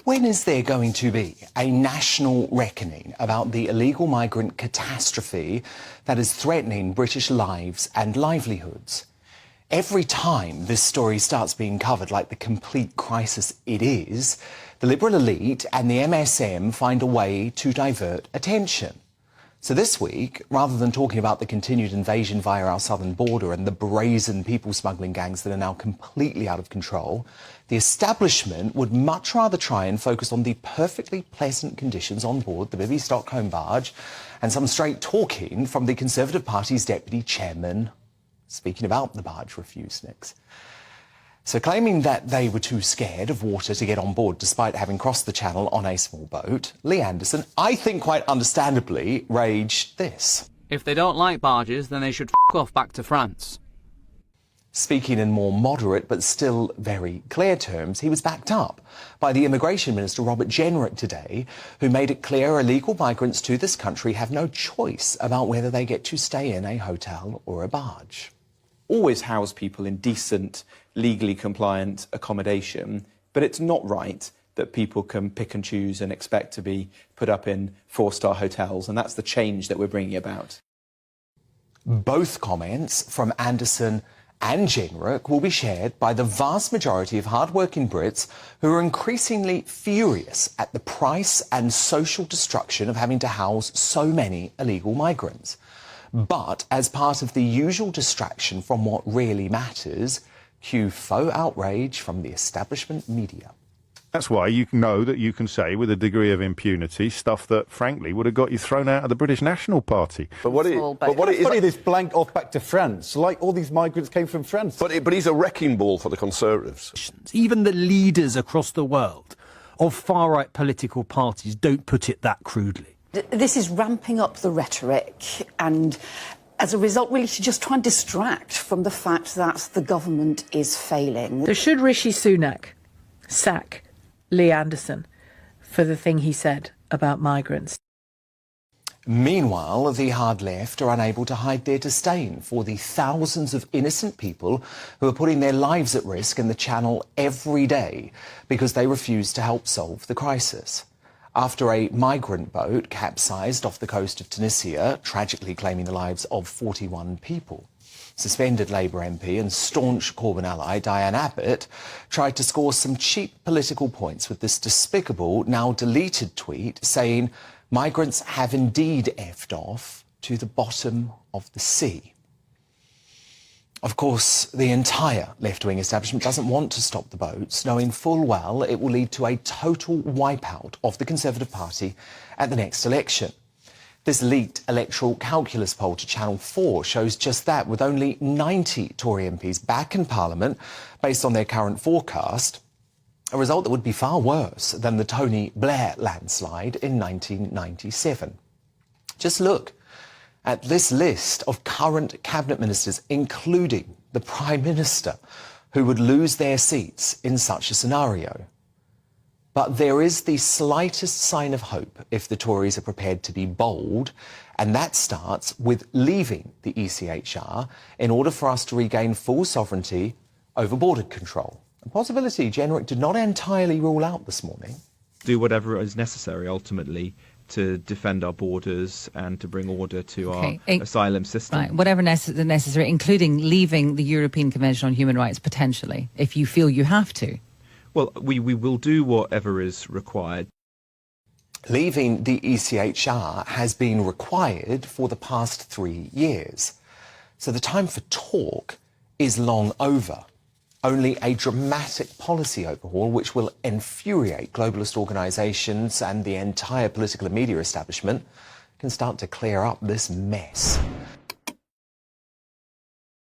When is there going to be a national reckoning about the illegal migrant catastrophe that is threatening British lives and livelihoods? Every time this story starts being covered like the complete crisis it is, the Liberal elite and the MSM find a way to divert attention. So this week, rather than talking about the continued invasion via our southern border and the brazen people smuggling gangs that are now completely out of control, the establishment would much rather try and focus on the perfectly pleasant conditions on board the Bibby Stockholm barge and some straight talking from the Conservative Party's deputy chairman, speaking about the barge refuseniks. So claiming that they were too scared of water to get on board despite having crossed the channel on a small boat, Lee Anderson, I think quite understandably, raged this. If they don't like barges, then they should f*** off back to France. Speaking in more moderate but still very clear terms, he was backed up by the Immigration Minister Robert Jenrick today, who made it clear illegal migrants to this country have no choice about whether they get to stay in a hotel or a barge. Always house people in decent, legally compliant accommodation, but it's not right that people can pick and choose and expect to be put up in four-star hotels, and that's the change that we're bringing about. Both comments from Anderson and Jenrick will be shared by the vast majority of hard-working Brits who are increasingly furious at the price and social destruction of having to house so many illegal migrants. But as part of the usual distraction from what really matters, cue faux outrage from the establishment media. That's why you know that you can say with a degree of impunity stuff that, frankly, would have got you thrown out of the British National Party. But what it is this blank off back to France, like all these migrants came from France. But he's a wrecking ball for the Conservatives. Even the leaders across the world of far-right political parties don't put it that crudely. This is ramping up the rhetoric and, as a result, really to just try and distract from the fact that the government is failing. So should Rishi Sunak sack Lee Anderson for the thing he said about migrants? Meanwhile, the hard left are unable to hide their disdain for the thousands of innocent people who are putting their lives at risk in the Channel every day because they refuse to help solve the crisis. After a migrant boat capsized off the coast of Tunisia, tragically claiming the lives of 41 people, suspended Labour MP and staunch Corbyn ally Diane Abbott tried to score some cheap political points with this despicable, now deleted tweet saying migrants have indeed effed off to the bottom of the sea. Of course, the entire left-wing establishment doesn't want to stop the boats, knowing full well it will lead to a total wipeout of the Conservative Party at the next election. This leaked electoral calculus poll to Channel 4 shows just that, with only 90 Tory MPs back in Parliament based on their current forecast, a result that would be far worse than the Tony Blair landslide in 1997. Just look at this list of current cabinet ministers, including the Prime Minister, who would lose their seats in such a scenario. But there is the slightest sign of hope if the Tories are prepared to be bold, and that starts with leaving the ECHR in order for us to regain full sovereignty over border control. A possibility Jenrick did not entirely rule out this morning. Do whatever is necessary, ultimately, to defend our borders and to bring order to our asylum system. Right, whatever necessary, including leaving the European Convention on Human Rights, potentially, if you feel you have to. Well, we will do whatever is required. Leaving the ECHR has been required for the past 3 years. So the time for talk is long over. Only a dramatic policy overhaul, which will infuriate globalist organisations and the entire political and media establishment, can start to clear up this mess.